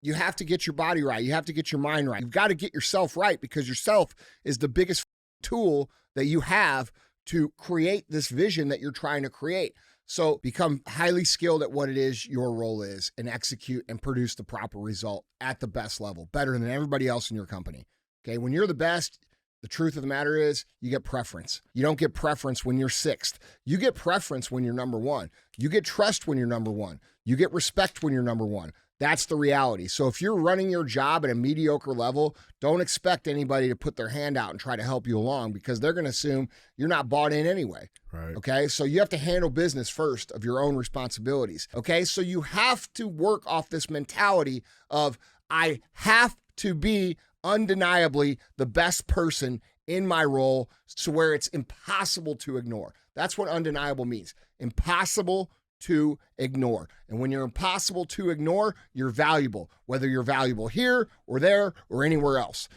you have to get your body right. You have to get your mind right. You've got to get yourself right, because yourself is the biggest tool that you have to create this vision that you're trying to create. So become highly skilled at what it is your role is, and execute and produce the proper result at the best level, better than everybody else in your company. Okay, when you're the best, the truth of the matter is you get preference. You don't get preference when you're sixth. You get preference when you're number one. You get trust when you're number one. You get respect when you're number one. That's the reality. So if you're running your job at a mediocre level, don't expect anybody to put their hand out and try to help you along, because they're going to assume you're not bought in anyway. Right. Okay. So you have to handle business first of your own responsibilities. Okay. So you have to work off this mentality of, I have to be undeniably the best person in my role, to where it's impossible to ignore. That's what undeniable means. Impossible to ignore. And when you're impossible to ignore, you're valuable, whether you're valuable here or there or anywhere else.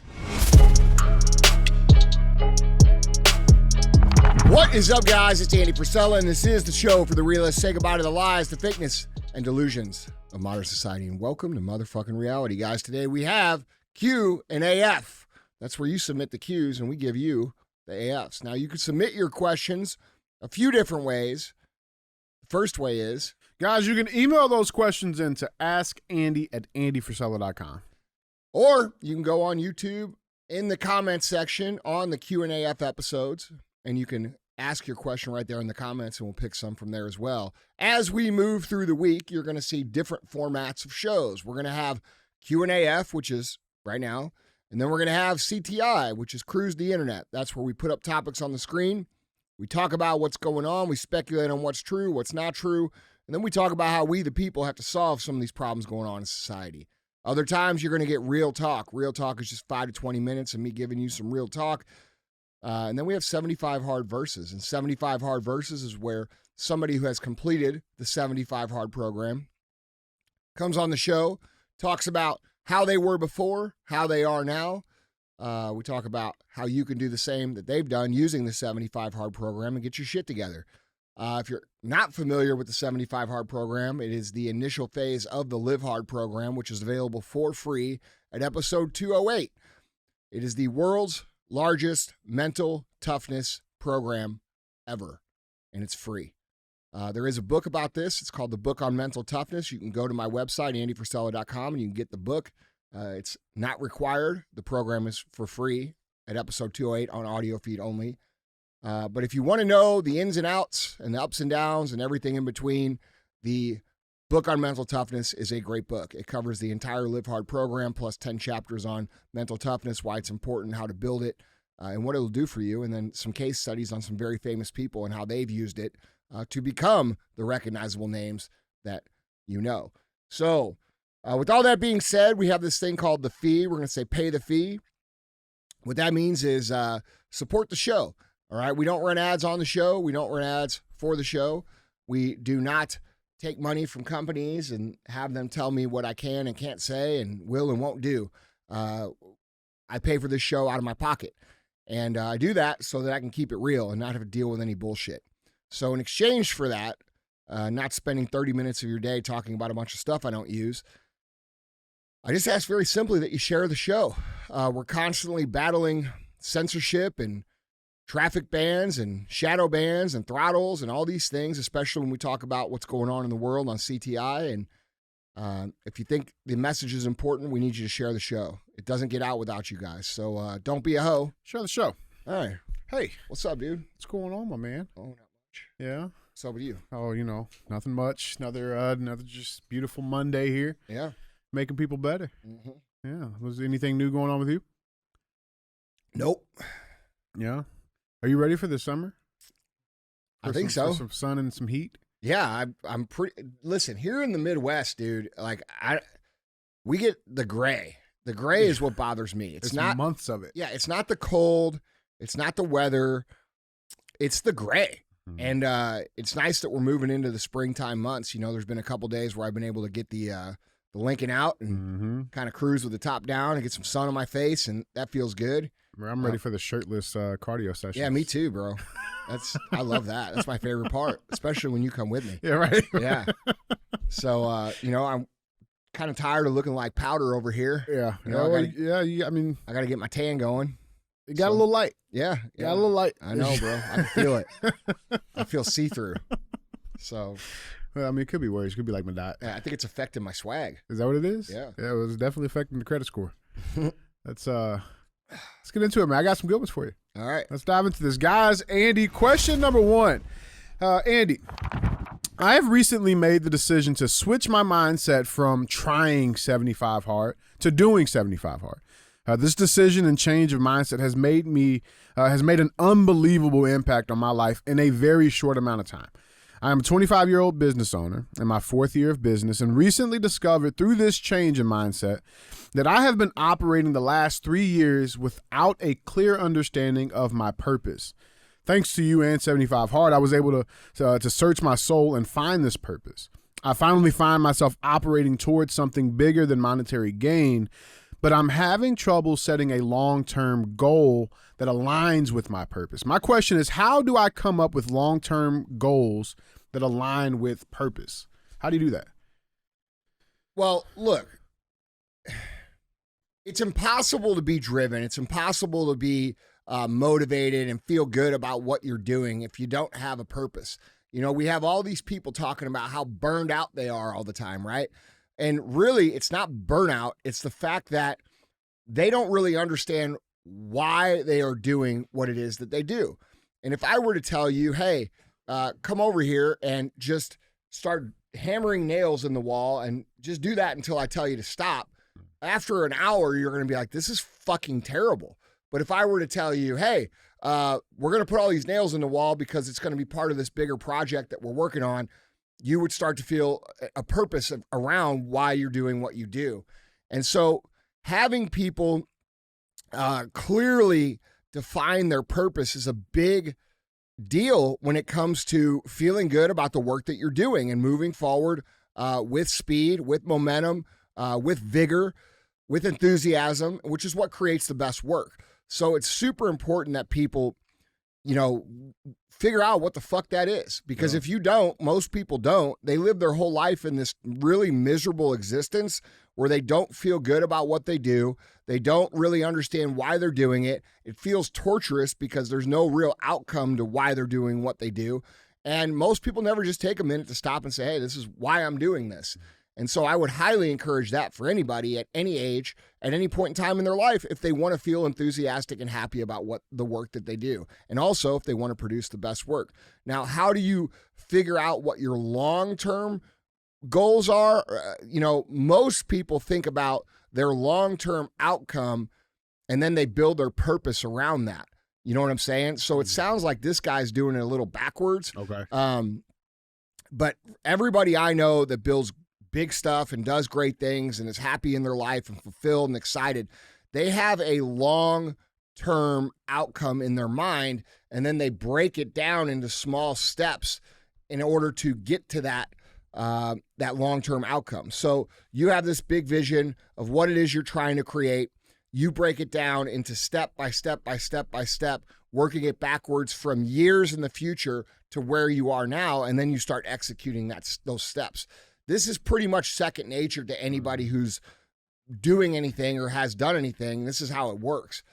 What is up, guys? It's Andy Frisella, and this is the show for the realists. Say goodbye to the lies, the fakeness, and delusions of modern society, and welcome to motherfucking reality, guys. Today we have Q&AF. That's where you submit the Q's and we give you the AFs. Now, you can submit your questions a few different ways. First way is, guys, you can email those questions in to askandy@andyfrisella.com. or you can go on YouTube in the comments section on the Q&AF episodes, and you can ask your question right there in the comments, and we'll pick some from there as well. As we move through the week, you're going to see different formats of shows. We're going to have Q&AF, which is right now, and then we're going to have CTI, which is Cruise the Internet. That's where we put up topics on the screen. We talk about what's going on. We speculate on what's true, what's not true. And then we talk about how we, the people, have to solve some of these problems going on in society. Other times, you're going to get real talk. Real talk is just 5 to 20 minutes of me giving you some real talk. And then we have 75 hard verses. And 75 hard verses is where somebody who has completed the 75 hard program comes on the show, talks about how they were before, how they are now. We talk about how you can do the same that they've done using the 75 hard program and get your shit together. If you're not familiar with the 75 hard program, it is the initial phase of the Live Hard program, which is available for free at episode 208. It is the world's largest mental toughness program ever, and it's free. There is a book about this. It's called The Book on Mental Toughness. You can go to my website, andyfrisella.com, and you can get the book. It's not required. The program is for free at episode 208 on audio feed only. But if you want to know the ins and outs and the ups and downs and everything in between, the Book on Mental Toughness is a great book. It covers the entire Live Hard program plus 10 chapters on mental toughness, why it's important, how to build it, and what it'll do for you, and then some case studies on some very famous people and how they've used it to become the recognizable names that you know. So, with all that being said, we have this thing called the fee. We're going to say pay the fee. What that means is support the show. All right. We don't run ads on the show. We don't run ads for the show. We do not take money from companies and have them tell me what I can and can't say and will and won't do. I pay for this show out of my pocket. And I do that so that I can keep it real and not have to deal with any bullshit. So in exchange for that, not spending 30 minutes of your day talking about a bunch of stuff I don't use, I just ask very simply that you share the show. We're constantly battling censorship and traffic bans and shadow bans and throttles and all these things, especially when we talk about what's going on in the world on CTI. And if you think the message is important, we need you to share the show. It doesn't get out without you guys. So don't be a hoe. Share the show. All right. Hey. What's up, dude? What's going on, my man? Oh, not much. Yeah. What's up with you? Oh, nothing much. Another just beautiful Monday here. Yeah. Making people better. Mm-hmm. Yeah. Was there anything new going on with you? Nope. Yeah. Are you ready for the summer? I think so. For some sun and some heat? Yeah, I'm pretty. Listen, here in the Midwest, dude, like we get the gray. The gray is what bothers me. It's not months of it. Yeah, it's not the cold. It's not the weather. It's the gray. Mm-hmm. And it's nice that we're moving into the springtime months. There's been a couple days where I've been able to get the Lincoln out and kind of cruise with the top down and get some sun on my face, and that feels good. I'm ready for the shirtless cardio session. Yeah, me too, bro. I love that. That's my favorite part, especially when you come with me. Yeah, right. Yeah. So, I'm kind of tired of looking like powder over here. Yeah. You know, I mean, I got to get my tan going. it got a little light. Yeah. Got a little light. I know, bro. I can feel it. I feel see-through. So, well, I mean, it could be worse. It could be like my diet. yeah, I think it's affecting my swag. Is that what it is? Yeah. Yeah, it was definitely affecting the credit score. Let's get into it, man. I got some good ones for you. All right. Let's dive into this. Guys, Andy, question number 1. Andy, I have recently made the decision to switch my mindset from trying 75 hard to doing 75 hard. This decision and change of mindset has made an unbelievable impact on my life in a very short amount of time. I am a 25-year-old business owner in my 4th year of business and recently discovered through this change in mindset that I have been operating the last 3 years without a clear understanding of my purpose. Thanks to you and 75 Hard, I was able to search my soul and find this purpose. I finally find myself operating towards something bigger than monetary gain, but I'm having trouble setting a long-term goal that aligns with my purpose. My question is, how do I come up with long-term goals that align with purpose? How do you do that? Well, look, it's impossible to be driven. It's impossible to be motivated and feel good about what you're doing if you don't have a purpose. You know, we have all these people talking about how burned out they are all the time, right? And really, it's not burnout. It's the fact that they don't really understand why they are doing what it is that they do. And if I were to tell you, hey, come over here and just start hammering nails in the wall and just do that until I tell you to stop, after an hour, you're going to be like, this is fucking terrible. But if I were to tell you, hey, we're going to put all these nails in the wall because it's going to be part of this bigger project that we're working on, you would start to feel a purpose around why you're doing what you do. And so having people clearly define their purpose is a big deal when it comes to feeling good about the work that you're doing and moving forward with speed, with momentum, with vigor, with enthusiasm, which is what creates the best work. So it's super important that people, you know, figure out what the fuck that is. Because if you don't, most people don't, they live their whole life in this really miserable existence where they don't feel good about what they do. They don't really understand why they're doing it. It feels torturous because there's no real outcome to why they're doing what they do. And most people never just take a minute to stop and say, hey, this is why I'm doing this. And so I would highly encourage that for anybody at any age, at any point in time in their life, if they want to feel enthusiastic and happy about what the work that they do. And also if they want to produce the best work. Now, how do you figure out what your long-term goals are? You know, most people think about their long-term outcome and then they build their purpose around that. You know what I'm saying? So it sounds like this guy's doing it a little backwards. Okay. But everybody I know that builds big stuff and does great things and is happy in their life and fulfilled and excited, they have a long-term outcome in their mind, and then they break it down into small steps in order to get to that long-term outcome. So you have this big vision of what it is you're trying to create. You break it down into step by step by step by step, working it backwards from years in the future to where you are now, and then you start executing those steps. This is pretty much second nature to anybody who's doing anything or has done anything. This is how it works.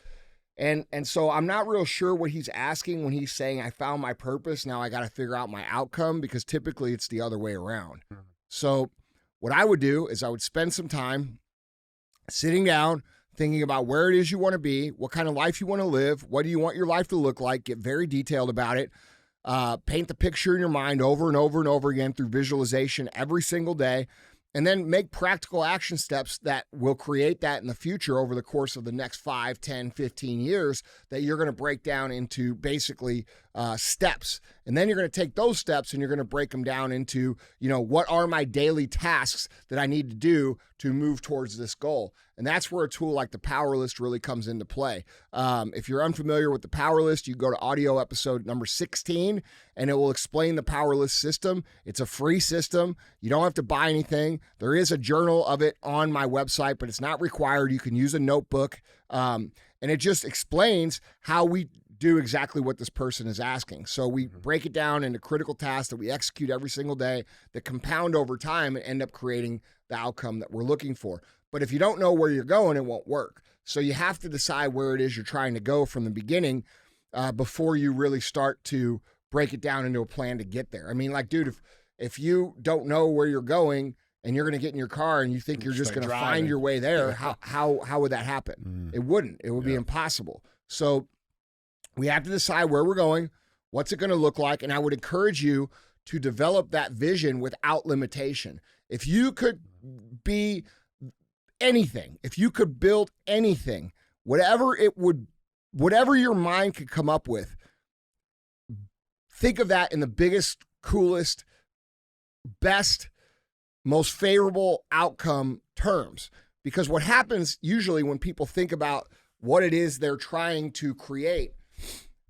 And so I'm not real sure what he's asking when he's saying, I found my purpose, now I got to figure out my outcome, because typically it's the other way around. So what I would do is I would spend some time sitting down, thinking about where it is you want to be, what kind of life you want to live, what do you want your life to look like, get very detailed about it. Paint the picture in your mind over and over and over again through visualization every single day, and then make practical action steps that will create that in the future over the course of the next 5, 10, 15 years that you're going to break down into basically steps. And then you're going to take those steps and you're going to break them down into, you know, what are my daily tasks that I need to do to move towards this goal? And that's where a tool like the Power List really comes into play. If you're unfamiliar with the Power List, you go to audio episode number 16, and it will explain the Power List system. It's a free system. You don't have to buy anything. There is a journal of it on my website, but it's not required. You can use a notebook, and it just explains how we do exactly what this person is asking. So we break it down into critical tasks that we execute every single day that compound over time and end up creating the outcome that we're looking for. But if you don't know where you're going, it won't work. So you have to decide where it is you're trying to go from the beginning before you really start to break it down into a plan to get there. I mean, like, dude, if you don't know where you're going and you're going to get in your car and you think you're just going to find your way there, how would that happen? It wouldn't. It would be impossible. So we have to decide where we're going, what's it going to look like, and I would encourage you to develop that vision without limitation. If you could be anything, if you could build anything, whatever your mind could come up with, think of that in the biggest, coolest, best, most favorable outcome terms. Because what happens usually when people think about what it is they're trying to create,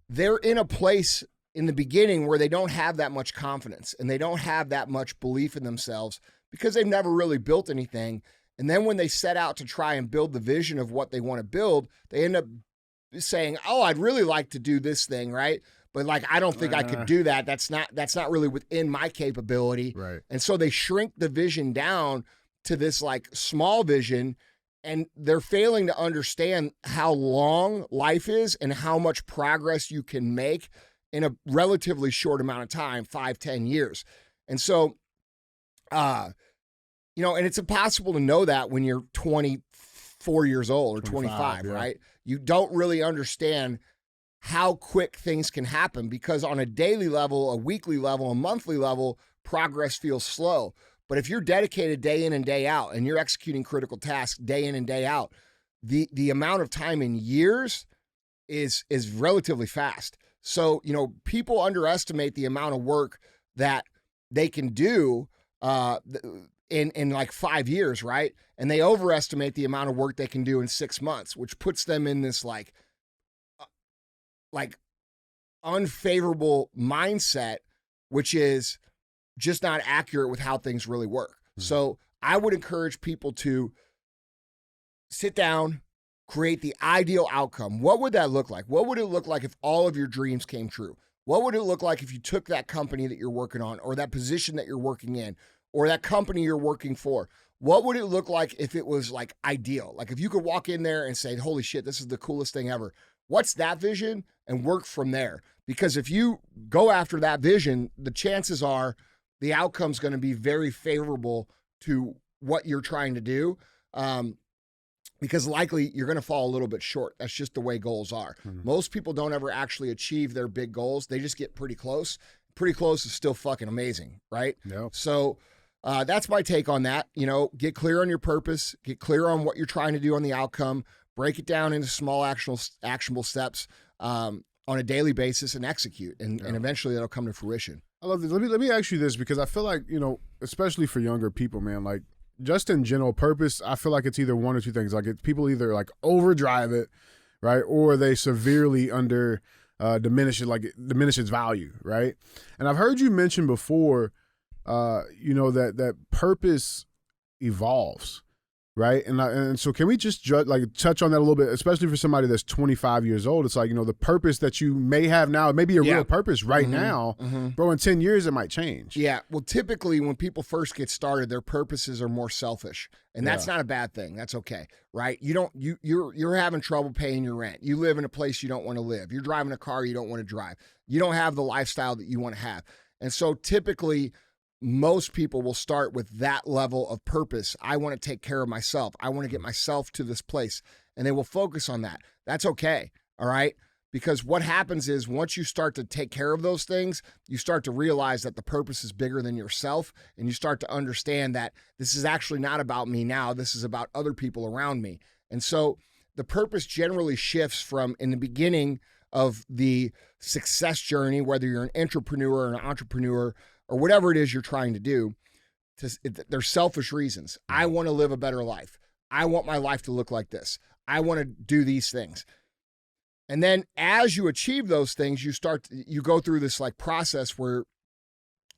they're in a place in the beginning where they don't have that much confidence and they don't have that much belief in themselves because they've never really built anything. And then when they set out to try and build the vision of what they want to build, they end up saying, oh, I'd really like to do this thing, right? But like, I don't think I could do that. That's not really within my capability. Right. And so they shrink the vision down to this like small vision, and they're failing to understand how long life is and how much progress you can make in a relatively short amount of time, 5-10 years. And so, and it's impossible to know that when you're 24 years old or 25, right? You don't really understand how quick things can happen because on a daily level, a weekly level, a monthly level, progress feels slow. But if you're dedicated day in and day out and you're executing critical tasks day in and day out, the amount of time in years is relatively fast. So, people underestimate the amount of work that they can do in like 5 years, right? And they overestimate the amount of work they can do in 6 months, which puts them in this like unfavorable mindset, which is just not accurate with how things really work. Mm-hmm. So I would encourage people to sit down, create the ideal outcome. What would that look like? What would it look like if all of your dreams came true? What would it look like if you took that company that you're working on, or that position that you're working in, or that company you're working for? What would it look like if it was like ideal? Like if you could walk in there and say, holy shit, this is the coolest thing ever. What's that vision? And work from there. Because if you go after that vision, the chances are the outcome's going to be very favorable to what you're trying to do. Because likely you're going to fall a little bit short. That's just the way goals are. Mm-hmm. Most people don't ever actually achieve their big goals. They just get pretty close. Pretty close is still fucking amazing, right? Yep. So that's my take on that. Get clear on your purpose, get clear on what you're trying to do on the outcome, break it down into small actionable steps on a daily basis and execute. And eventually that'll come to fruition. I love this. Let me ask you this, because I feel like, especially for younger people, man, like just in general purpose, I feel like it's either one or two things. Like people either like overdrive it, right? Or they severely diminish its value, right? And I've heard you mention before, that purpose evolves, right? And so can we just touch on that a little bit, especially for somebody that's 25 years old? It's like, the purpose that you may have now, it may be a real purpose right now, bro, in 10 years it might change. Yeah. Well, typically when people first get started, their purposes are more selfish, and that's not a bad thing. That's okay, right? You're having trouble paying your rent. You live in a place you don't want to live. You're driving a car you don't want to drive. You don't have the lifestyle that you want to have. And so typically most people will start with that level of purpose. I want to take care of myself. I want to get myself to this place. And they will focus on that. That's okay. All right. Because what happens is once you start to take care of those things, you start to realize that the purpose is bigger than yourself. And you start to understand that this is actually not about me now. This is about other people around me. And so the purpose generally shifts from in the beginning of the success journey, whether you're an entrepreneur or an entrepreneur, or whatever it is you're trying to do, they're selfish reasons. I want to live a better life. I want my life to look like this. I want to do these things. And then as you achieve those things, you go through this like process where,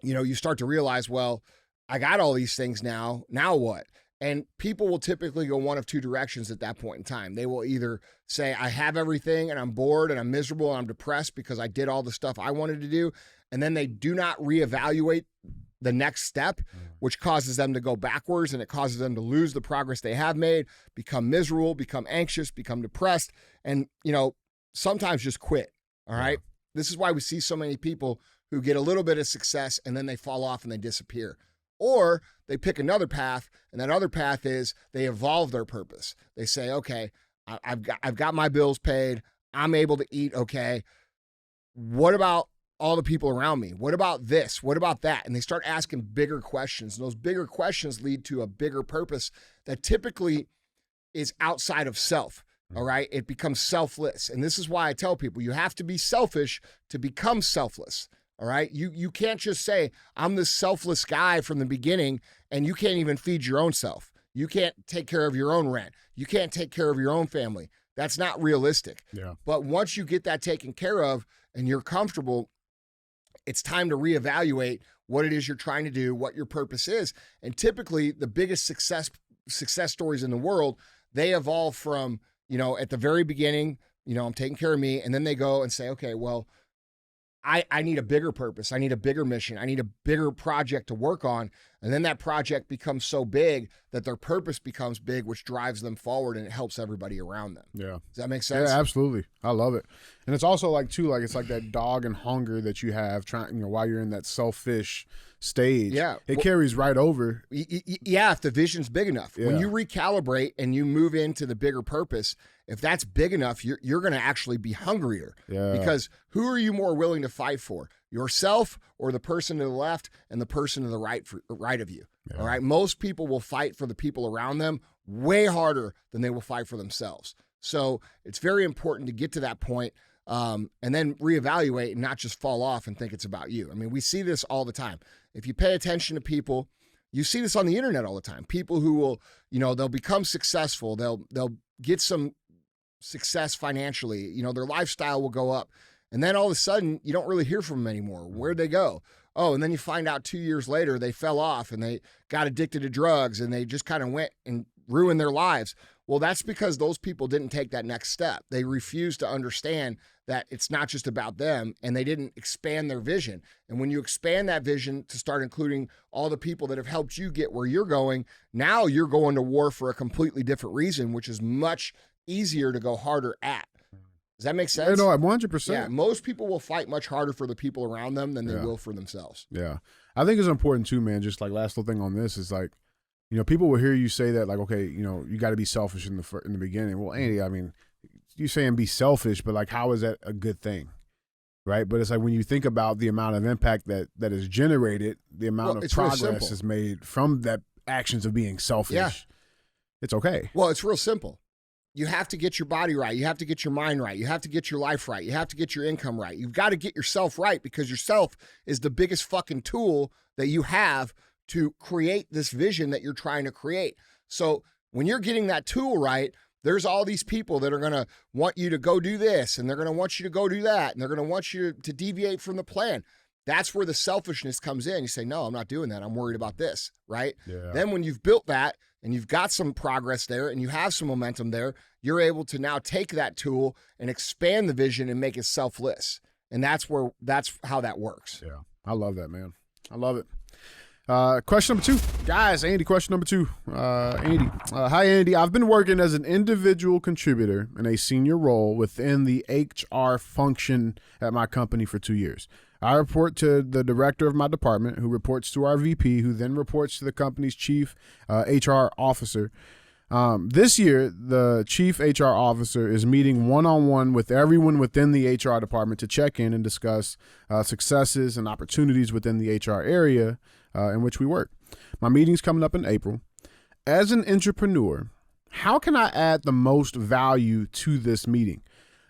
you start to realize, well, I got all these things now what? And people will typically go one of two directions at that point in time. They will either say, I have everything and I'm bored and I'm miserable and I'm depressed because I did all the stuff I wanted to do. And then they do not reevaluate the next step, which causes them to go backwards, and it causes them to lose the progress they have made, become miserable, become anxious, become depressed, and, sometimes just quit. All right. This is why we see so many people who get a little bit of success and then they fall off and they disappear. Or they pick another path, and that other path is they evolve their purpose. They say, okay, I've got my bills paid. I'm able to eat okay. What about all the people around me? What about this? What about that? And they start asking bigger questions. And those bigger questions lead to a bigger purpose that typically is outside of self. All right. It becomes selfless. And this is why I tell people you have to be selfish to become selfless. All right. You can't just say, I'm this selfless guy from the beginning, and you can't even feed your own self. You can't take care of your own rent. You can't take care of your own family. That's not realistic. Yeah. But once you get that taken care of and you're comfortable, it's time to reevaluate what it is you're trying to do, what your purpose is. And typically the biggest success stories in the world, they evolve from, at the very beginning, I'm taking care of me. And then they go and say, okay, well, I need a bigger purpose. I need a bigger mission. I need a bigger project to work on. And then that project becomes so big that their purpose becomes big, which drives them forward, and it helps everybody around them. Yeah. Does that make sense? Yeah, absolutely. I love it. And it's also it's like that dog and hunger that you have trying, while you're in that selfish stage. Yeah. It carries right over. Yeah, if the vision's big enough. Yeah. When you recalibrate and you move into the bigger purpose, if that's big enough, you're going to actually be hungrier. Yeah. Because who are you more willing to fight for? Yourself or the person to the left and the person to the right of you? Yeah. All right. Most people will fight for the people around them way harder than they will fight for themselves. So it's very important to get to that point, and then reevaluate and not just fall off and think it's about you. I mean, we see this all the time. If you pay attention to people, you see this on the internet all the time. People who will, they'll become successful. They'll get some success financially. Their lifestyle will go up. And then all of a sudden, you don't really hear from them anymore. Where'd they go? Oh, and then you find out 2 years later, they fell off and they got addicted to drugs and they just kind of went and ruined their lives. Well, that's because those people didn't take that next step. They refused to understand that it's not just about them, and they didn't expand their vision. And when you expand that vision to start including all the people that have helped you get where you're going, now you're going to war for a completely different reason, which is much easier to go harder at. Does that make sense? No, 100%. Yeah, most people will fight much harder for the people around them than they Yeah. will for themselves. Yeah. I think it's important too, man. Just like last little thing on this is like, people will hear you say that, like, okay, you got to be selfish in the beginning. Well, Andy, I mean, you saying be selfish, but like, how is that a good thing? Right. But it's like when you think about the amount of impact that is generated, the amount of progress is made from that actions of being selfish. It's okay. Well, it's real simple. You have to get your body right. You have to get your mind right. You have to get your life right. You have to get your income right. You've got to get yourself right, because yourself is the biggest fucking tool that you have to create this vision that you're trying to create. So when you're getting that tool right, there's all these people that are going to want you to go do this, and they're going to want you to go do that, and they're going to want you to deviate from the plan. That's where the selfishness comes in. You say, no, I'm not doing that. I'm worried about this, right? Yeah. Then when you've built that and you've got some progress there and you have some momentum there, you're able to now take that tool and expand the vision and make it selfless. And that's how that works. Yeah. I love that, man. I love it. Question number 2. Guys, Andy, question number 2. Andy. Hi, Andy. I've been working as an individual contributor in a senior role within the HR function at my company for 2 years. I report to the director of my department, who reports to our VP, who then reports to the company's chief HR officer. This year, the chief HR officer is meeting one-on-one with everyone within the HR department to check in and discuss successes and opportunities within the HR area in which we work. My meeting's coming up in April. As an entrepreneur, how can I add the most value to this meeting?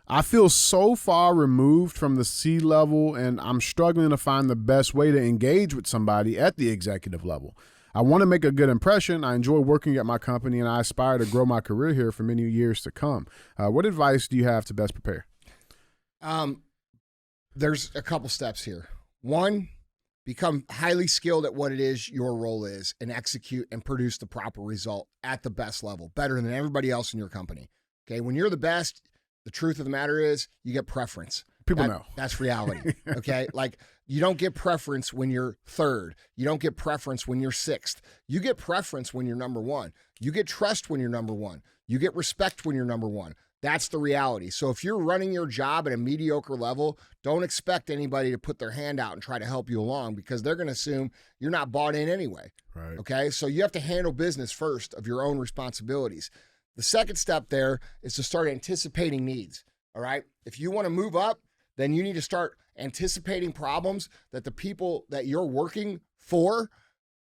I feel so far removed from the C-level, and I'm struggling to find the best way to engage with somebody at the executive level. I want to make a good impression. I enjoy working at my company, and I aspire to grow my career here for many years to come. What advice do you have to best prepare? There's a couple steps here. One, become highly skilled at what it is your role is, and execute and produce the proper result at the best level, better than everybody else in your company. Okay. When you're the best, the truth of the matter is you get preference. People know. That's reality. Okay. Like, you don't get preference when you're third. You don't get preference when you're sixth. You get preference when you're number one. You get trust when you're number one. You get respect when you're number one. That's the reality. So if you're running your job at a mediocre level, don't expect anybody to put their hand out and try to help you along, because they're going to assume you're not bought in anyway. Right. Okay. So you have to handle business first of your own responsibilities. The second step there is to start anticipating needs. All right. If you want to move up, then you need to start anticipating problems that the people that you're working for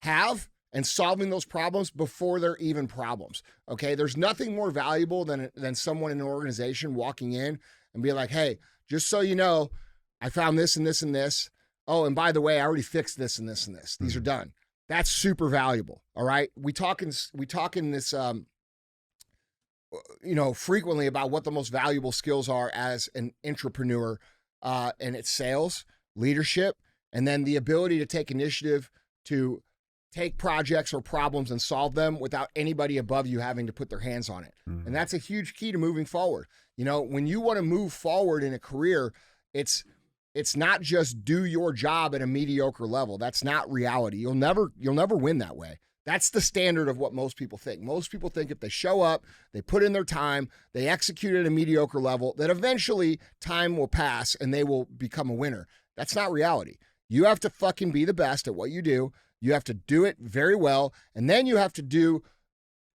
have, and solving those problems before they're even problems. Okay. There's nothing more valuable than someone in an organization walking in and be like, hey, just so you know, I found this and this and this. Oh, and by the way, I already fixed this and this and this. These are done. That's super valuable. All right. We talk in this, frequently about what the most valuable skills are as an entrepreneur, and it's sales, leadership, and then the ability to take initiative to take projects or problems and solve them without anybody above you having to put their hands on it. And that's a huge key to moving forward. When you want to move forward in a career, it's not just do your job at a mediocre level. That's not reality. You'll never win that way. That's the standard of what most people think. Most people think if they show up, they put in their time, they execute at a mediocre level, that eventually time will pass and they will become a winner. That's not reality. You have to fucking be the best at what you do. You have to do it very well. And then you have to do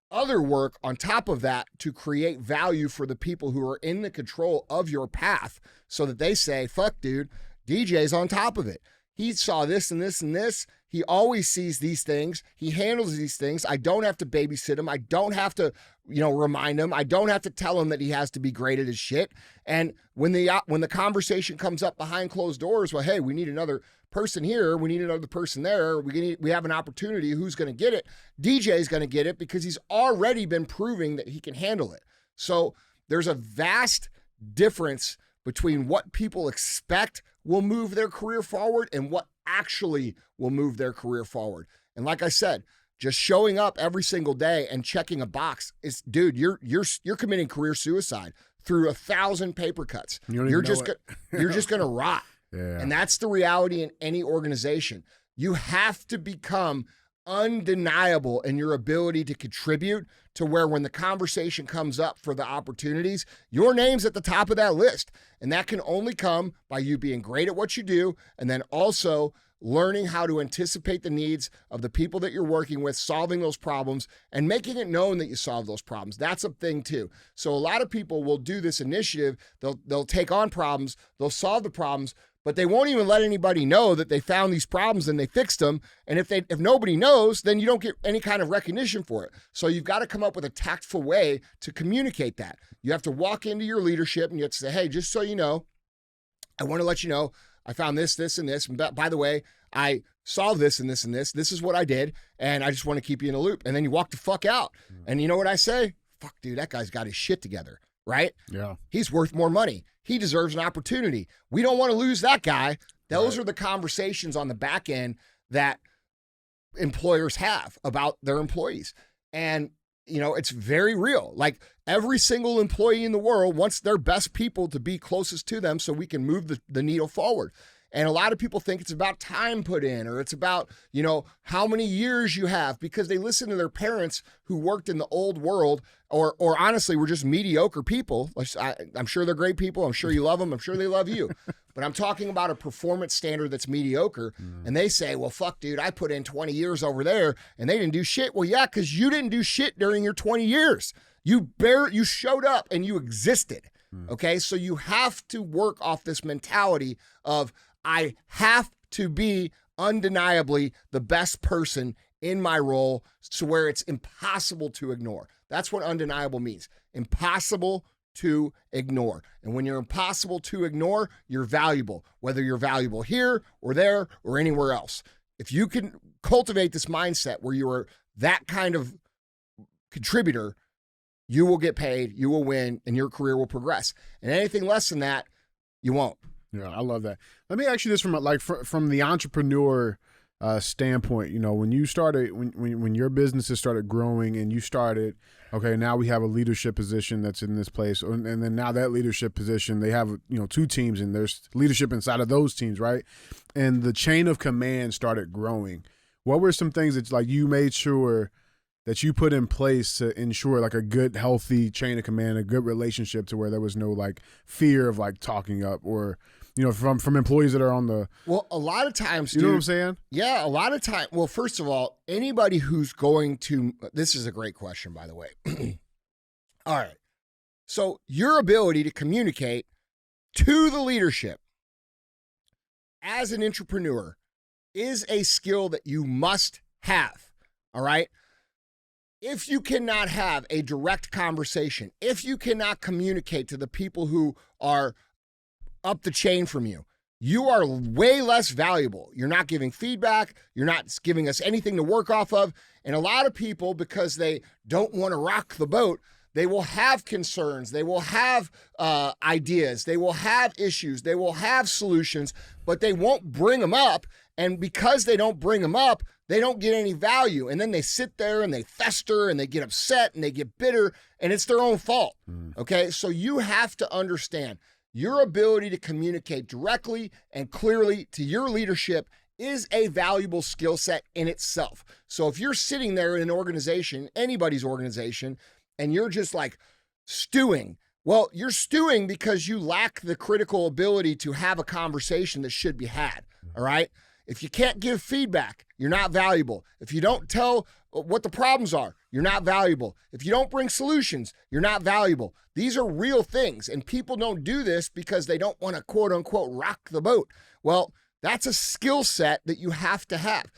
other work on top of that to create value for the people who are in the control of your path, so that they say, fuck, dude, DJ's on top of it. He saw this and this and this. He always sees these things. He handles these things. I don't have to babysit him. I don't have to, remind him. I don't have to tell him that he has to be great at his shit. And when the conversation comes up behind closed doors, well, hey, we need another person here. We need another person there. We have an opportunity. Who's going to get it? DJ's going to get it because he's already been proving that he can handle it. So there's a vast difference between what people expect will move their career forward and what actually will move their career forward. And like I said, just showing up every single day and checking a box is, dude, you're committing career suicide through 1,000 paper cuts. You're just going to rot. Yeah. And that's the reality in any organization. You have to become undeniable in your ability to contribute, to where when the conversation comes up for the opportunities, your name's at the top of that list. And that can only come by you being great at what you do, and then also learning how to anticipate the needs of the people that you're working with, solving those problems, and making it known that you solve those problems. That's a thing too. So a lot of people will do this initiative. They'll take on problems, they'll solve the problems, but they won't even let anybody know that they found these problems and they fixed them. And if nobody knows, then you don't get any kind of recognition for it. So you've got to come up with a tactful way to communicate that. You have to walk into your leadership and you have to say, hey, just so you know, I want to let you know, I found this, this, and this. And by the way, I solved this and this and this. This is what I did. And I just want to keep you in the loop. And then you walk the fuck out. And you know what I say? Fuck, dude, that guy's got his shit together, right? Yeah. He's worth more money. He deserves an opportunity. We don't want to lose that guy. Those are the conversations on the back end that employers have about their employees. And, it's very real. Like, every single employee in the world wants their best people to be closest to them so we can move the needle forward. And a lot of people think it's about time put in, or it's about, how many years you have, because they listen to their parents who worked in the old world, or honestly, were just mediocre people. I'm sure they're great people. I'm sure you love them. I'm sure they love you. But I'm talking about a performance standard that's mediocre. And they say, well, fuck, dude, I put in 20 years over there and they didn't do shit. Well, yeah, because you didn't do shit during your 20 years. You showed up and you existed. Okay. So you have to work off this mentality of, I have to be undeniably the best person in my role, to where it's impossible to ignore. That's what undeniable means. Impossible to ignore. And when you're impossible to ignore, you're valuable, whether you're valuable here or there or anywhere else. If you can cultivate this mindset where you are that kind of contributor, you will get paid, you will win, and your career will progress. And anything less than that, you won't. Yeah, I love that. Let me ask you this from the entrepreneur standpoint. When you started, when your businesses started growing and you started, okay, now we have a leadership position that's in this place, and then now that leadership position, they have 2 teams, and there's leadership inside of those teams, right? And the chain of command started growing. What were some things that you made sure that you put in place to ensure a good, healthy chain of command, a good relationship to where there was no fear of talking up or from employees that are on the. Well, a lot of times, you know what I'm saying? Yeah, a lot of time. Well, first of all, anybody who's going to, this is a great question, by the way. All right. So your ability to communicate to the leadership as an entrepreneur is a skill that you must have. All right. If you cannot have a direct conversation, if you cannot communicate to the people who are up the chain from you, you are way less valuable. You're not giving feedback. You're not giving us anything to work off of. And a lot of people, because they don't want to rock the boat, they will have concerns. They will have ideas. They will have issues. They will have solutions, but they won't bring them up. And because they don't bring them up, they don't get any value. And then they sit there and they fester and they get upset and they get bitter, and it's their own fault. Okay? So you have to understand your ability to communicate directly and clearly to your leadership is a valuable skill set in itself. So if you're sitting there in an organization, anybody's organization, and you're just stewing, well, you're stewing because you lack the critical ability to have a conversation that should be had. All right? If you can't give feedback, you're not valuable. If you don't tell what the problems are, you're not valuable. If you don't bring solutions, you're not valuable. These are real things, and people don't do this because they don't want to, quote unquote, rock the boat. Well, that's a skill set that you have to have.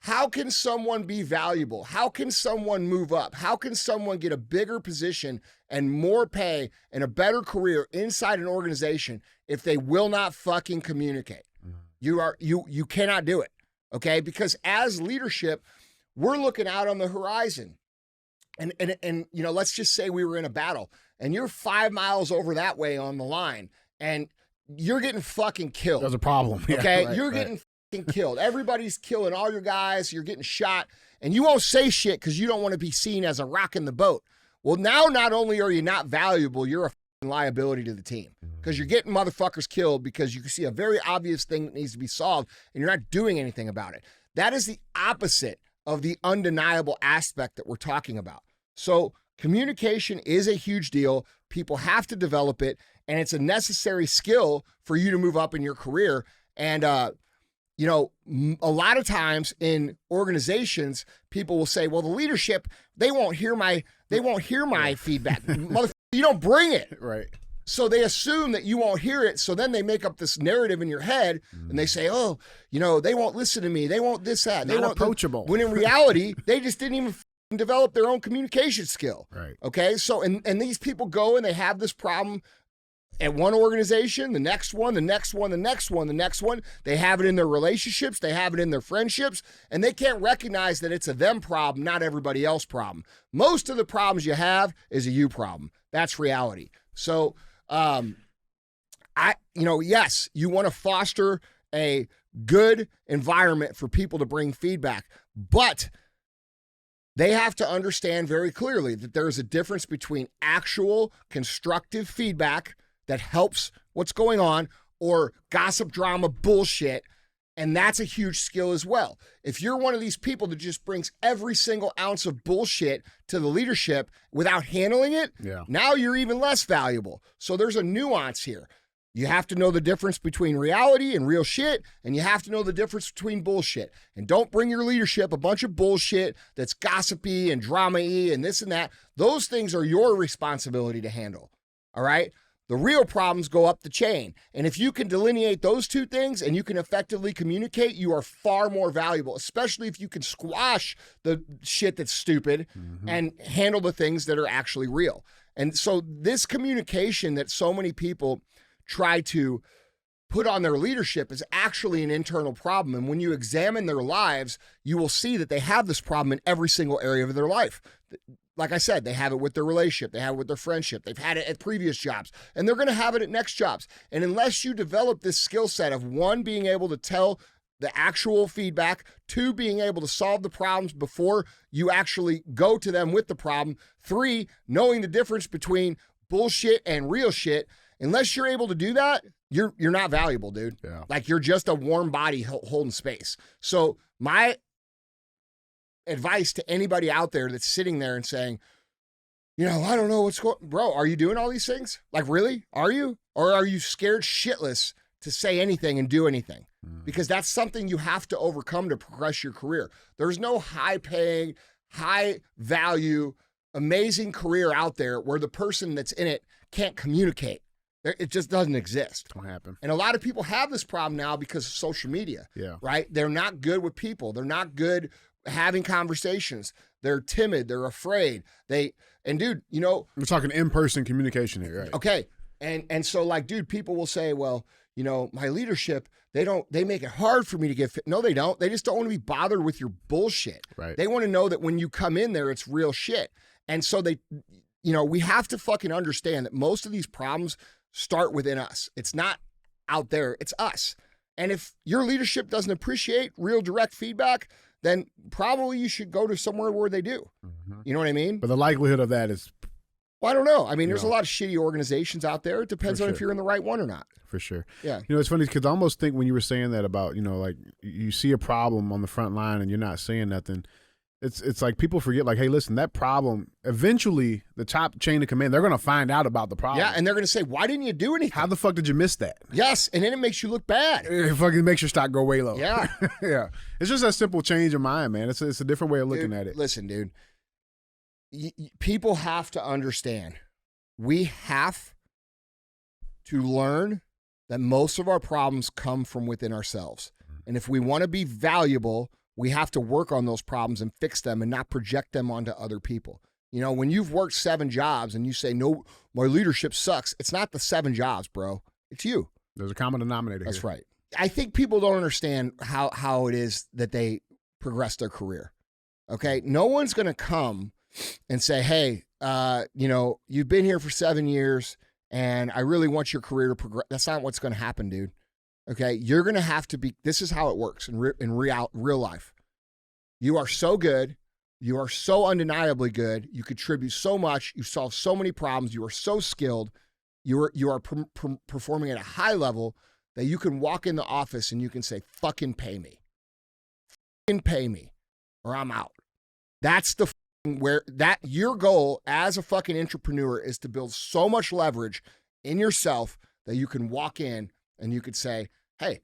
How can someone be valuable? How can someone move up? How can someone get a bigger position and more pay and a better career inside an organization if they will not fucking communicate? You cannot do it, okay? Because as leadership, we're looking out on the horizon. And let's just say we were in a battle and you're 5 miles over that way on the line and you're getting fucking killed. There's a problem. Okay? Yeah, right, you're getting fucking killed. Everybody's killing all your guys. You're getting shot and you won't say shit because you don't want to be seen as a rock in the boat. Well, now not only are you not valuable, you're a fucking liability to the team. Because you're getting motherfuckers killed because you can see a very obvious thing that needs to be solved and you're not doing anything about it. That is the opposite of the undeniable aspect that we're talking about. So communication is a huge deal. People have to develop it, and it's a necessary skill for you to move up in your career. And, a lot of times in organizations, people will say, well, the leadership, they won't hear my feedback. Motherfucker, you don't bring it. Right. So they assume that you won't hear it. So then they make up this narrative in your head and they say, oh, they won't listen to me. They won't this, that. They won't approachable. When in reality, they just didn't even develop their own communication skill. Right. Okay. So, and these people go and they have this problem at one organization, the next one, the next one, the next one, the next one. They have it in their relationships. They have it in their friendships, and they can't recognize that it's a them problem, not everybody else problem. Most of the problems you have is a you problem. That's reality. So, yes, you want to foster a good environment for people to bring feedback, but they have to understand very clearly that there is a difference between actual constructive feedback that helps what's going on or gossip drama bullshit. And that's a huge skill as well. If you're one of these people that just brings every single ounce of bullshit to the leadership without handling it, now you're even less valuable. So there's a nuance here. You have to know the difference between reality and real shit, and you have to know the difference between bullshit. And don't bring your leadership a bunch of bullshit that's gossipy and drama-y and this and that. Those things are your responsibility to handle, all right? The real problems go up the chain. And if you can delineate those two things and you can effectively communicate, you are far more valuable, especially if you can squash the shit that's stupid and handle the things that are actually real. And so this communication that so many people try to put on their leadership is actually an internal problem. And when you examine their lives, you will see that they have this problem in every single area of their life. like I said, they have it with their relationship, they have it with their friendship, they've had it at previous jobs, and they're going to have it at next jobs. And unless you develop this skill set of, one, being able to tell the actual feedback, two, being able to solve the problems before you actually go to them with the problem, three, knowing the difference between bullshit and real shit, unless you're able to do that, you're not valuable, dude. Yeah. Like, you're just a warm body holding space. So my advice to anybody out there that's sitting there and saying, I don't know what's going, bro, are you doing all these things? Like, really? Are you? Or are you scared shitless to say anything and do anything? Because that's something you have to overcome to progress your career. There's no high paying, high value, amazing career out there where the person that's in it can't communicate. It just doesn't exist. Don't happen. And a lot of people have this problem now because of social media. Yeah. Right? They're not good with people. They're not good having conversations. They're timid. They're afraid. Dude, we're talking in-person communication here, right? Okay. And so, like, dude, people will say, well, my leadership, they make it hard for me to get fit. No, they don't. They just don't want to be bothered with your bullshit. Right. They want to know that when you come in there, it's real shit. And so we have to fucking understand that most of these problems start within us. It's not out there. It's us. And if your leadership doesn't appreciate real direct feedback, then probably you should go to somewhere where they do. Mm-hmm. You know what I mean? But the likelihood of that is... Well, I don't know. I mean, there's a lot of shitty organizations out there. It depends on if you're in the right one or not. For sure. Yeah. It's funny because I almost think when you were saying that about, like you see a problem on the front line and you're not saying nothing, it's like people forget, like, hey, listen, that problem, eventually the top chain of command, they're going to find out about the problem. Yeah, and they're going to say, why didn't you do anything? How the fuck did you miss that? Yes, and then it makes you look bad. It fucking makes your stock go way low. Yeah. Yeah. It's just a simple change of mind, man. It's a different way of looking at it. Listen, dude, people have to understand. We have to learn that most of our problems come from within ourselves. And if we want to be valuable, we have to work on those problems and fix them and not project them onto other people. When you've worked 7 jobs and you say, no, my leadership sucks, it's not the 7 jobs, bro. It's you. There's a common denominator That's here. right. I think people don't understand how it is that they progress their career. Okay? No one's going to come and say, hey, you've been here for 7 years and I really want your career to progress. That's not what's going to happen, dude. Okay, you're going to have to be, this is how it works in real life. You are so good. You are so undeniably good. You contribute so much. You solve so many problems. You are so skilled. You are performing at a high level that you can walk in the office and you can say, fucking pay me. Fucking pay me or I'm out. That's the your goal as a fucking entrepreneur is to build so much leverage in yourself that you can walk in and you could say, hey,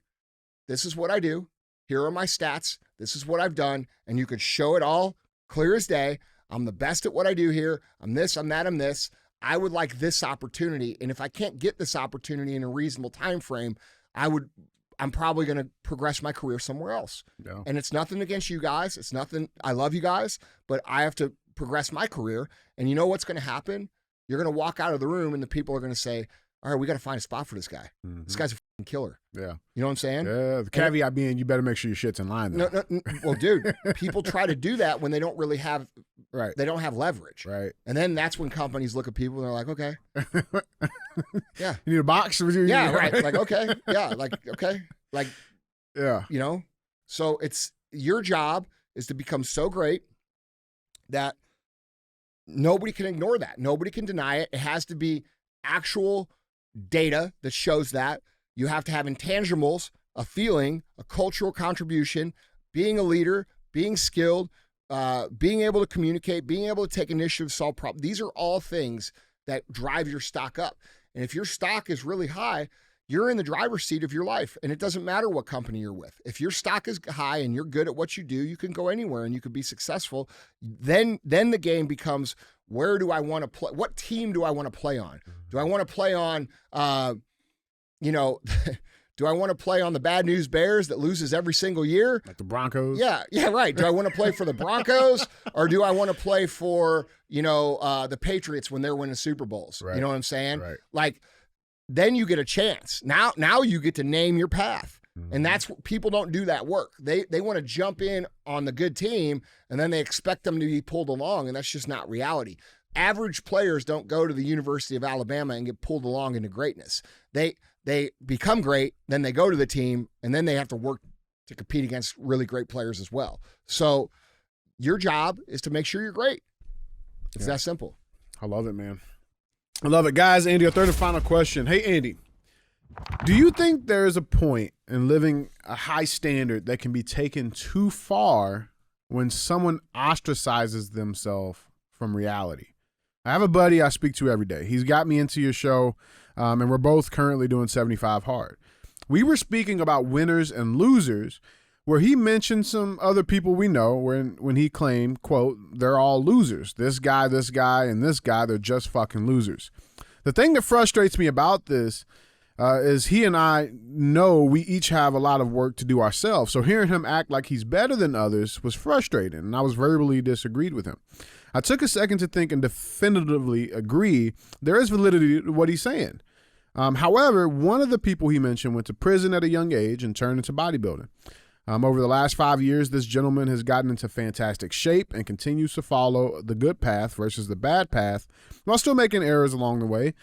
this is what I do. Here are my stats. This is what I've done. And you could show it all clear as day. I'm the best at what I do here. I'm this, I'm that, I'm this. I would like this opportunity. And if I can't get this opportunity in a reasonable time frame, I'm probably going to progress my career somewhere else. Yeah. And it's nothing against you guys. It's nothing. I love you guys, but I have to progress my career. And you know what's going to happen? You're going to walk out of the room and the people are going to say, all right, we got to find a spot for this guy. Mm-hmm. This guy's a fucking killer. Yeah. You know what I'm saying? Yeah. The caveat being you better make sure your shit's in line, though. No. Well, dude, people try to do that when they don't really have, right. They don't have leverage. Right. And then that's when companies look at people and they're like, okay. Yeah. You need a box? Yeah, right. Like, okay. Yeah. Like, okay. Like, yeah. So it's your job is to become so great that nobody can ignore that. Nobody can deny it. It has to be actual data that shows that. You have to have intangibles, a feeling, a cultural contribution, being a leader, being skilled, being able to communicate, being able to take initiative, solve problems. These are all things that drive your stock up. And if your stock is really high, you're in the driver's seat of your life. And it doesn't matter what company you're with. If your stock is high and you're good at what you do, you can go anywhere and you can be successful. Then the game becomes, where do I want to play? What team do I want to play on? Do I want to play on, do I want to play on the Bad News Bears that loses every single year? Like the Broncos? Yeah, right. Do I want to play for the Broncos or do I want to play for, the Patriots when they're winning Super Bowls? Right. You know what I'm saying? Right. Like, then you get a chance. Now you get to name your path. And that's what people don't do that work. They want to jump in on the good team and then they expect them to be pulled along, and that's just not reality. Average players don't go to the University of Alabama and get pulled along into greatness. They become great, then they go to the team, and then they have to work to compete against really great players as well. So your job is to make sure you're great. It's that simple. I love it, man. I love it. Guys, Andy, our third and final question. Hey, Andy, do you think there is a point in living a high standard that can be taken too far when someone ostracizes themselves from reality? I have a buddy I speak to every day. He's got me into your show, and we're both currently doing 75 Hard. We were speaking about winners and losers, where he mentioned some other people we know when he claimed, quote, they're all losers. This guy, and this guy, they're just fucking losers. The thing that frustrates me about this is he and I know we each have a lot of work to do ourselves. So hearing him act like he's better than others was frustrating, and I was verbally disagreed with him. I took a second to think and definitively agree there is validity to what he's saying. However, one of the people he mentioned went to prison at a young age and turned into bodybuilding. Over the last 5 years, this gentleman has gotten into fantastic shape and continues to follow the good path versus the bad path while still making errors along the way.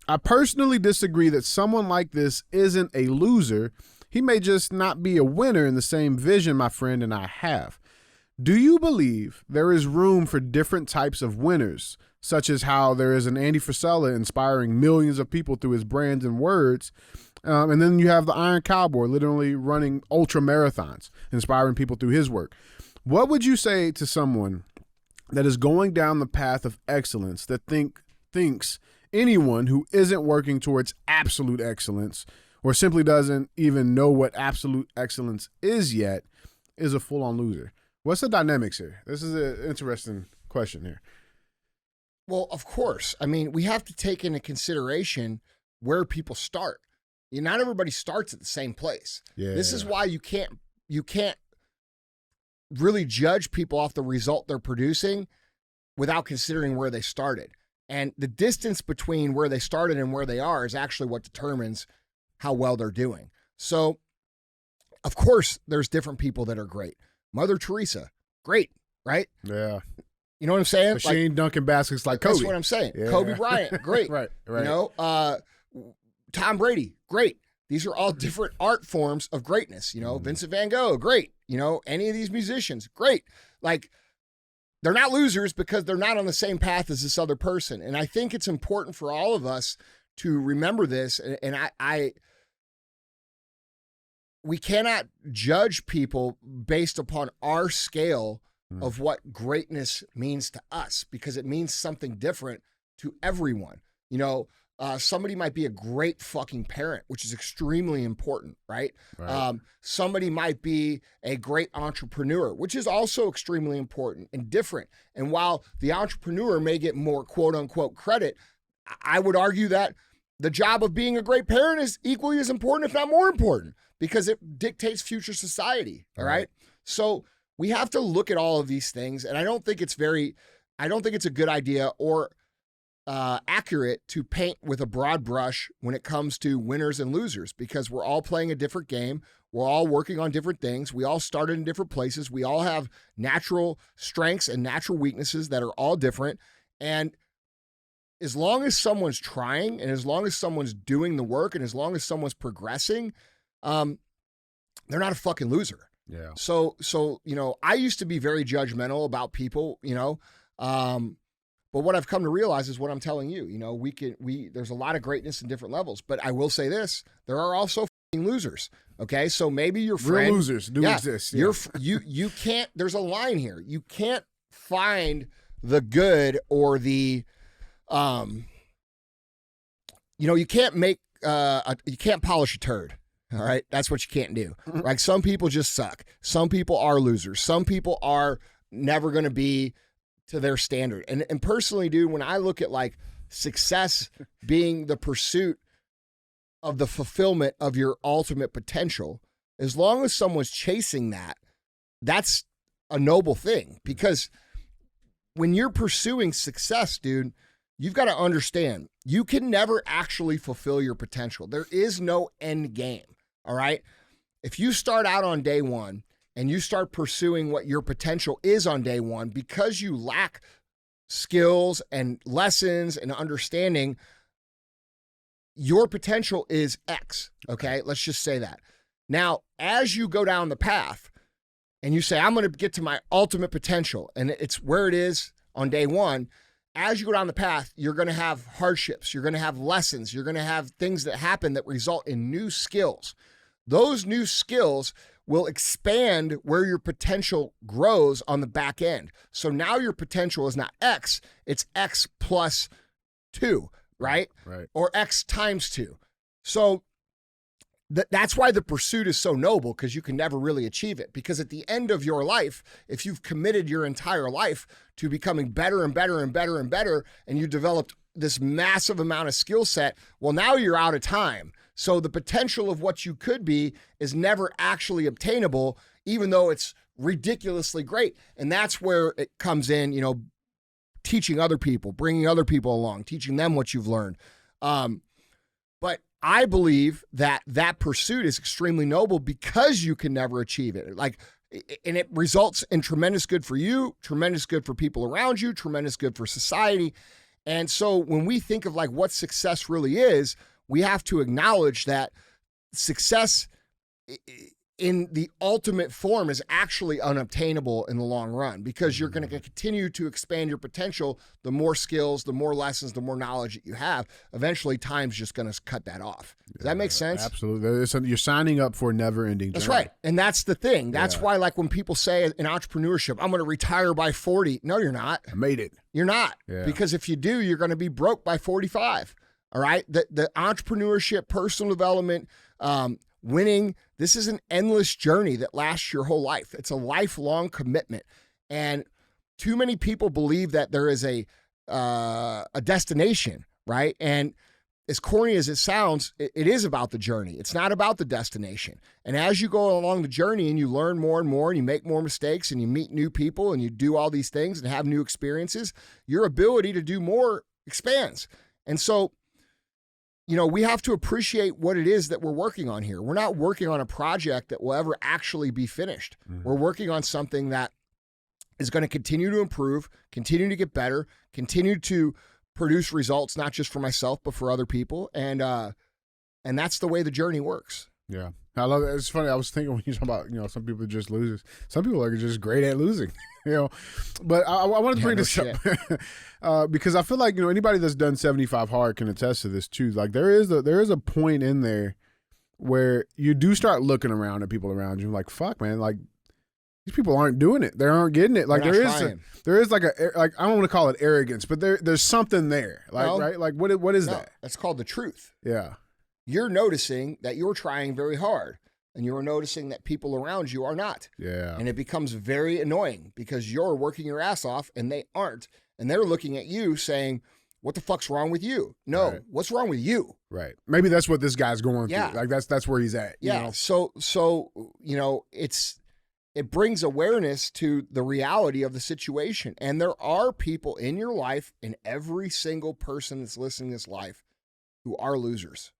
I personally disagree that someone like this isn't a loser. He may just not be a winner in the same vision my friend and I have. Do you believe there is room for different types of winners, such as how there is an Andy Frisella inspiring millions of people through his brands and words, and then you have the Iron Cowboy literally running ultra marathons, inspiring people through his work? What would you say to someone that is going down the path of excellence that thinks anyone who isn't working towards absolute excellence or simply doesn't even know what absolute excellence is yet is a full-on loser? What's the dynamics here? This is an interesting question here. Well, of course. I mean, we have to take into consideration where people start. Not everybody starts at the same place. Yeah. This is why you can't really judge people off the result they're producing without considering where they started. And the distance between where they started and where they are is actually what determines how well they're doing. So, of course, there's different people that are great. Mother Teresa, great, right? Yeah. You know what I'm saying? But she ain't dunking baskets like Kobe. That's what I'm saying. Yeah. Kobe Bryant, great. Right. You know, Tom Brady, great. These are all different art forms of greatness. You know, Vincent Van Gogh, great. You know, any of these musicians, great. Like, they're not losers because they're not on the same path as this other person. And I think it's important for all of us to remember this. And we cannot judge people based upon our scale of what greatness means to us, because it means something different to everyone. You know, somebody might be a great fucking parent, which is extremely important, right? Somebody might be a great entrepreneur, which is also extremely important and different. And while the entrepreneur may get more quote unquote credit, I would argue that the job of being a great parent is equally as important, if not more important, because it dictates future society. All right. So we have to look at all of these things. And I don't think it's a good idea or accurate to paint with a broad brush when it comes to winners and losers, because we're all playing a different game. We're all working on different things. We all started in different places. We all have natural strengths and natural weaknesses that are all different. And as long as someone's trying, and as long as someone's doing the work, and as long as someone's progressing, they're not a fucking loser. Yeah. So, you know, I used to be very judgmental about people, you know, but what I've come to realize is what I'm telling you. You know, there's a lot of greatness in different levels, but I will say this: there are also fucking losers. Okay, so maybe your friend, real losers do exist. Yeah. You can't. There's a line here. You can't find the good or the, you know, you can't make you can't polish a turd. All right, that's what you can't do. Like, some people just suck. Some people are losers. Some people are never going to be to their standard. And personally, dude, when I look at like success being the pursuit of the fulfillment of your ultimate potential, as long as someone's chasing that, that's a noble thing. Because when you're pursuing success, dude, you've got to understand, you can never actually fulfill your potential. There is no end game. All right. if you start out on day one and you start pursuing what your potential is on day one, because you lack skills and lessons and understanding, your potential is X. Okay. Let's just say that. Now, as you go down the path and you say, I'm going to get to my ultimate potential, and it's where it is on day one, as you go down the path, you're going to have hardships. You're going to have lessons. You're going to have things that happen that result in new skills. Those new skills will expand where your potential grows on the back end. So now your potential is not X, it's X plus 2, right? Right. Or X times 2. So that's why the pursuit is so noble, because you can never really achieve it. Because at the end of your life, if you've committed your entire life to becoming better and better and better and better, and you developed this massive amount of skill set, well, now you're out of time. So the potential of what you could be is never actually obtainable, even though it's ridiculously great. And that's where it comes in, you know, teaching other people, bringing other people along, teaching them what you've learned. But I believe that that pursuit is extremely noble because you can never achieve it. And it results in tremendous good for you, tremendous good for people around you, tremendous good for society. And so when we think of like what success really is, we have to acknowledge that success in the ultimate form is actually unobtainable in the long run, because you're going to continue to expand your potential. The more skills, the more lessons, the more knowledge that you have, eventually time's just going to cut that off. Does that make sense? Absolutely. You're signing up for a never-ending journey. That's right. And that's the thing. That's why, like, when people say in entrepreneurship, I'm going to retire by 40. No, you're not. I made it. You're not. Yeah. Because if you do, you're going to be broke by 45. All right. The entrepreneurship, personal development, winning, this is an endless journey that lasts your whole life. It's a lifelong commitment. And too many people believe that there is a destination, right? And as corny as it sounds, it is about the journey. It's not about the destination. And as you go along the journey and you learn more and more and you make more mistakes and you meet new people and you do all these things and have new experiences, your ability to do more expands. And so, you know, we have to appreciate what it is that we're working on here. We're not working on a project that will ever actually be finished. We're working on something that is going to continue to improve, continue to get better, continue to produce results, not just for myself, but for other people. And that's the way the journey works. Yeah. I love it. It's funny. I was thinking when you talk about, you know, some people are just losers. Some people are just great at losing, you know. But I wanted to bring this up because I feel like, you know, anybody that's done 75 hard can attest to this too. Like there is a point in there where you do start looking around at people around you like, fuck, man, like these people aren't doing it. They aren't getting it. Like there is like I don't want to call it arrogance, but there's something there. Like, well, right? Like what is that? That's called the truth. Yeah. You're noticing that you're trying very hard, and you're noticing that people around you are not. Yeah. And it becomes very annoying because you're working your ass off and they aren't. And they're looking at you saying, what the fuck's wrong with you? No, right. What's wrong with you? Right. Maybe that's what this guy's going through. Like that's where he's at. Yeah. You know? So, you know, it brings awareness to the reality of the situation. And there are people in your life, and every single person that's listening to this life, who are losers.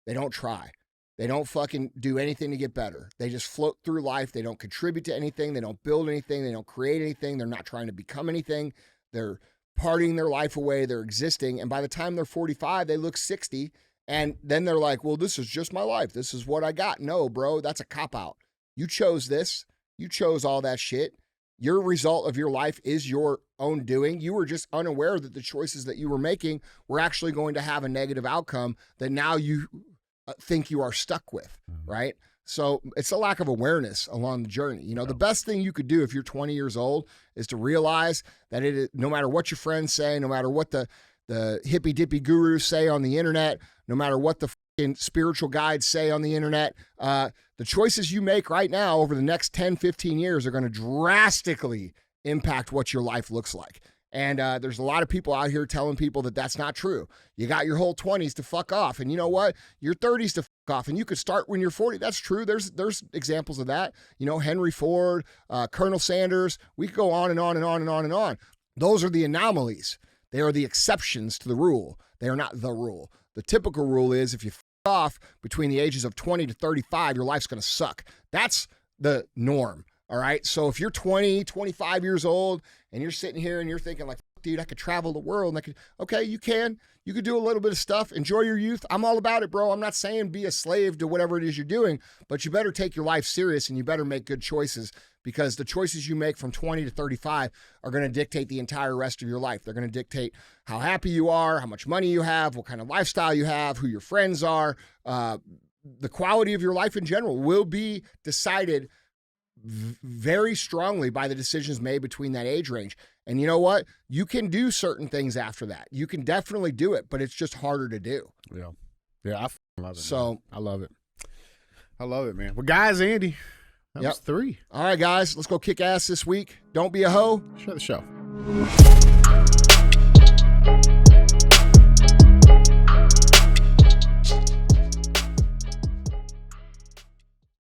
They don't try. They don't fucking do anything to get better. They just float through life. They don't contribute to anything. They don't build anything. They don't create anything. They're not trying to become anything. They're partying their life away. They're existing. And by the time they're 45, they look 60. And then they're like, well, this is just my life. This is what I got. No, bro, that's a cop-out. You chose this. You chose all that shit. Your result of your life is your own doing. You were just unaware that the choices that you were making were actually going to have a negative outcome that now you think you are stuck with, right? So it's a lack of awareness along the journey. You know, the best thing you could do if you're 20 years old is to realize that no matter what your friends say, no matter what the hippy dippy gurus say on the internet, no matter what the fucking spiritual guides say on the internet, the choices you make right now over the next 10, 15 years are going to drastically impact what your life looks like. And there's a lot of people out here telling people that that's not true. You got your whole 20s to fuck off. And you know what? Your 30s to fuck off. And you could start when you're 40. That's true. There's examples of that. You know, Henry Ford, Colonel Sanders. We could go on and on and on and on and on. Those are the anomalies. They are the exceptions to the rule. They are not the rule. The typical rule is if you off between the ages of 20 to 35, your life's going to suck. That's the norm. All right. So if you're 20, 25 years old and you're sitting here and you're thinking like, dude, I could travel the world. And okay, you can. You could do a little bit of stuff. Enjoy your youth. I'm all about it, bro. I'm not saying be a slave to whatever it is you're doing, but you better take your life serious and you better make good choices, because the choices you make from 20 to 35 are going to dictate the entire rest of your life. They're going to dictate how happy you are, how much money you have, what kind of lifestyle you have, who your friends are. The quality of your life in general will be decided very strongly by the decisions made between that age range. And you know what? You can do certain things after that. You can definitely do it, but it's just harder to do. Yeah. Yeah, I love it. So man. I love it. I love it, man. Well, guys, Andy, that was 3. All right, guys, let's go kick ass this week. Don't be a hoe. Share the show.